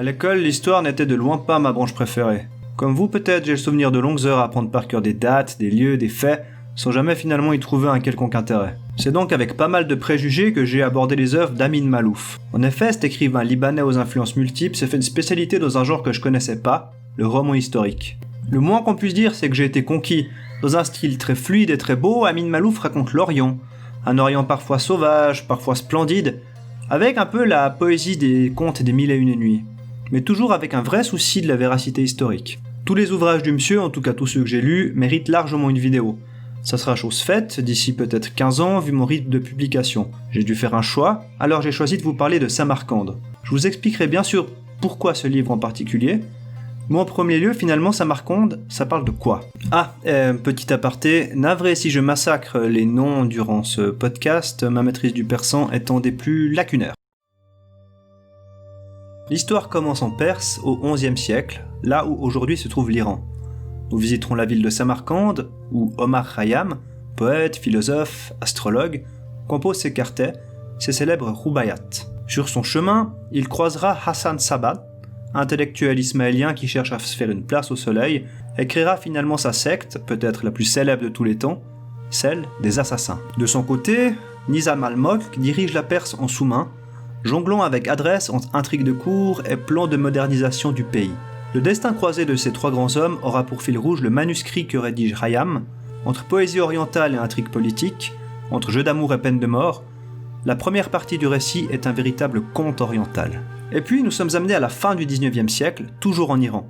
À l'école, l'histoire n'était de loin pas ma branche préférée. Comme vous peut-être, j'ai le souvenir de longues heures à apprendre par cœur des dates, des lieux, des faits, sans jamais finalement y trouver un quelconque intérêt. C'est donc avec pas mal de préjugés que j'ai abordé les œuvres d'Amin Maalouf. En effet, cet écrivain libanais aux influences multiples s'est fait une spécialité dans un genre que je connaissais pas, le roman historique. Le moins qu'on puisse dire, c'est que j'ai été conquis. Dans un style très fluide et très beau, Amin Maalouf raconte l'Orient. Un Orient parfois sauvage, parfois splendide, avec un peu la poésie des contes des Mille et Une Nuits, mais toujours avec un vrai souci de la véracité historique. Tous les ouvrages du monsieur, en tout cas tous ceux que j'ai lus, méritent largement une vidéo. Ça sera chose faite, d'ici peut-être 15 ans, vu mon rythme de publication. J'ai dû faire un choix, alors j'ai choisi de vous parler de Samarcande. Je vous expliquerai bien sûr pourquoi ce livre en particulier, mais en premier lieu, finalement, Samarcande, ça parle de quoi ? Petit aparté, navré si je massacre les noms durant ce podcast, ma maîtrise du persan étant des plus lacunaires. L'histoire commence en Perse au XIe siècle, là où aujourd'hui se trouve l'Iran. Nous visiterons la ville de Samarcande, où Omar Khayyam, poète, philosophe, astrologue, compose ses quartets, ses célèbres roubayat. Sur son chemin, il croisera Hassan Sabbah, intellectuel ismaélien qui cherche à se faire une place au soleil, et créera finalement sa secte, peut-être la plus célèbre de tous les temps, celle des assassins. De son côté, Nizam al-Mulk dirige la Perse en sous-main, jonglant avec adresse entre intrigues de cour et plans de modernisation du pays. Le destin croisé de ces trois grands hommes aura pour fil rouge le manuscrit que rédige Khayyam. Entre poésie orientale et intrigue politique, entre jeu d'amour et peine de mort, la première partie du récit est un véritable conte oriental. Et puis nous sommes amenés à la fin du XIXe siècle, toujours en Iran.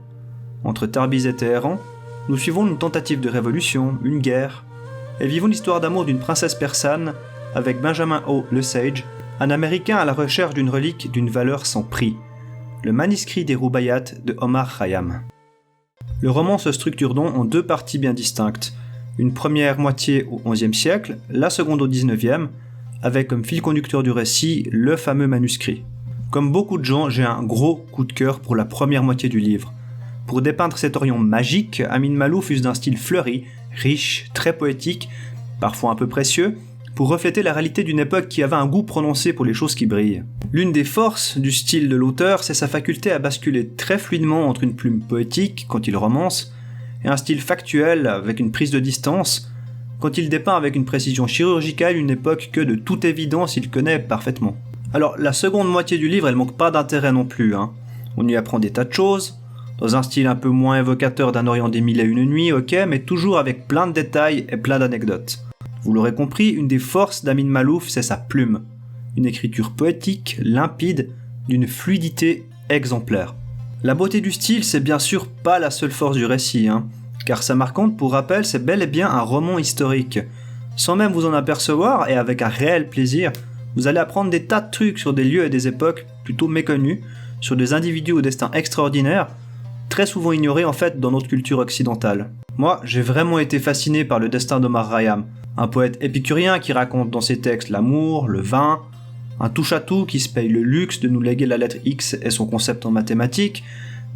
Entre Tabriz et Téhéran, nous suivons une tentative de révolution, une guerre, et vivons l'histoire d'amour d'une princesse persane avec Benjamin O. Le Sage, un Américain à la recherche d'une relique d'une valeur sans prix, le manuscrit des Roubayat de Omar Khayyam. Le roman se structure donc en deux parties bien distinctes, une première moitié au XIe siècle, la seconde au XIXe, avec comme fil conducteur du récit le fameux manuscrit. Comme beaucoup de gens, j'ai un gros coup de cœur pour la première moitié du livre. Pour dépeindre cet Orient magique, Amin Maalouf use d'un style fleuri, riche, très poétique, parfois un peu précieux, pour refléter la réalité d'une époque qui avait un goût prononcé pour les choses qui brillent. L'une des forces du style de l'auteur, c'est sa faculté à basculer très fluidement entre une plume poétique, quand il romance, et un style factuel, avec une prise de distance, quand il dépeint avec une précision chirurgicale une époque que de toute évidence il connaît parfaitement. Alors la seconde moitié du livre, elle manque pas d'intérêt non plus, On y apprend des tas de choses, dans un style un peu moins évocateur d'un Orient des Mille et Une Nuits, ok, mais toujours avec plein de détails et plein d'anecdotes. Vous l'aurez compris, une des forces d'Amin Maalouf, c'est sa plume. Une écriture poétique, limpide, d'une fluidité exemplaire. La beauté du style, c'est bien sûr pas la seule force du récit, car Samarcande, pour rappel, c'est bel et bien un roman historique. Sans même vous en apercevoir, et avec un réel plaisir, vous allez apprendre des tas de trucs sur des lieux et des époques plutôt méconnus, sur des individus au destin extraordinaire, très souvent ignorés en fait dans notre culture occidentale. Moi, j'ai vraiment été fasciné par le destin d'Omar Khayyam, un poète épicurien qui raconte dans ses textes l'amour, le vin, un touche-à-tout qui se paye le luxe de nous léguer la lettre X et son concept en mathématiques,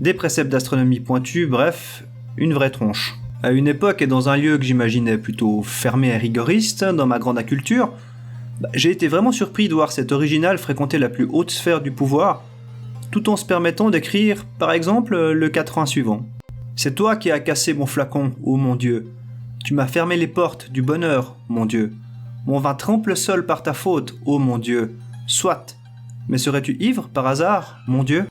des préceptes d'astronomie pointus, bref, une vraie tronche. À une époque et dans un lieu que j'imaginais plutôt fermé et rigoriste dans ma grande culture, j'ai été vraiment surpris de voir cet original fréquenter la plus haute sphère du pouvoir, tout en se permettant d'écrire, par exemple, le quatrain suivant. « C'est toi qui as cassé mon flacon, ô mon Dieu. Tu m'as fermé les portes du bonheur, mon Dieu. Mon vin trempe le sol par ta faute, ô mon Dieu. Soit. Mais serais-tu ivre, par hasard, mon Dieu ?»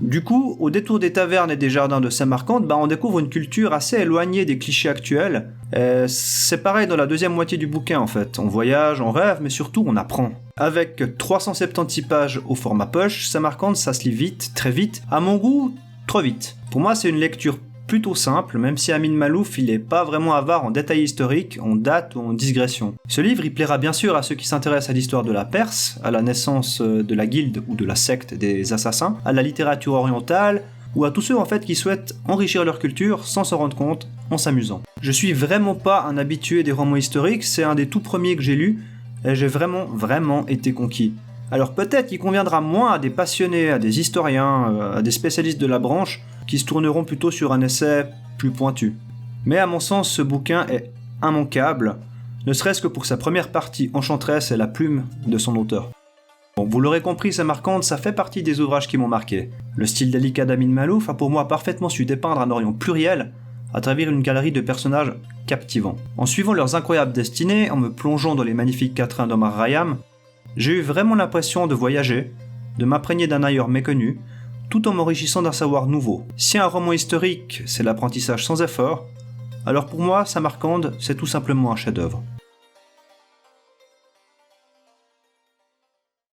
Du coup, au détour des tavernes et des jardins de Samarcande, on découvre une culture assez éloignée des clichés actuels. C'est pareil dans la deuxième moitié du bouquin en fait. On voyage, on rêve, mais surtout on apprend. Avec 376 pages au format poche, Samarcande ça se lit vite, très vite. À mon goût, trop vite. Pour moi c'est une lecture plutôt simple, même si Amin Maalouf il est pas vraiment avare en détails historiques, en dates ou en digressions. Ce livre il plaira bien sûr à ceux qui s'intéressent à l'histoire de la Perse, à la naissance de la guilde ou de la secte des assassins, à la littérature orientale, ou à tous ceux en fait qui souhaitent enrichir leur culture sans s'en rendre compte, en s'amusant. Je suis vraiment pas un habitué des romans historiques, c'est un des tout premiers que j'ai lus, et j'ai vraiment été conquis. Alors peut-être qu'il conviendra moins à des passionnés, à des historiens, à des spécialistes de la branche, qui se tourneront plutôt sur un essai plus pointu. Mais à mon sens, ce bouquin est immanquable, ne serait-ce que pour sa première partie enchanteresse et la plume de son auteur. Bon, vous l'aurez compris, Samarcande, ça fait partie des ouvrages qui m'ont marqué. Le style délicat d'Amin Maalouf a pour moi parfaitement su dépeindre un Orient pluriel à travers une galerie de personnages captivants. En suivant leurs incroyables destinées, en me plongeant dans les magnifiques quatrains d'Omar Khayyam, j'ai eu vraiment l'impression de voyager, de m'imprégner d'un ailleurs méconnu, tout en m'enrichissant d'un savoir nouveau. Si un roman historique, c'est l'apprentissage sans effort, alors pour moi, Samarcande, c'est tout simplement un chef-d'œuvre.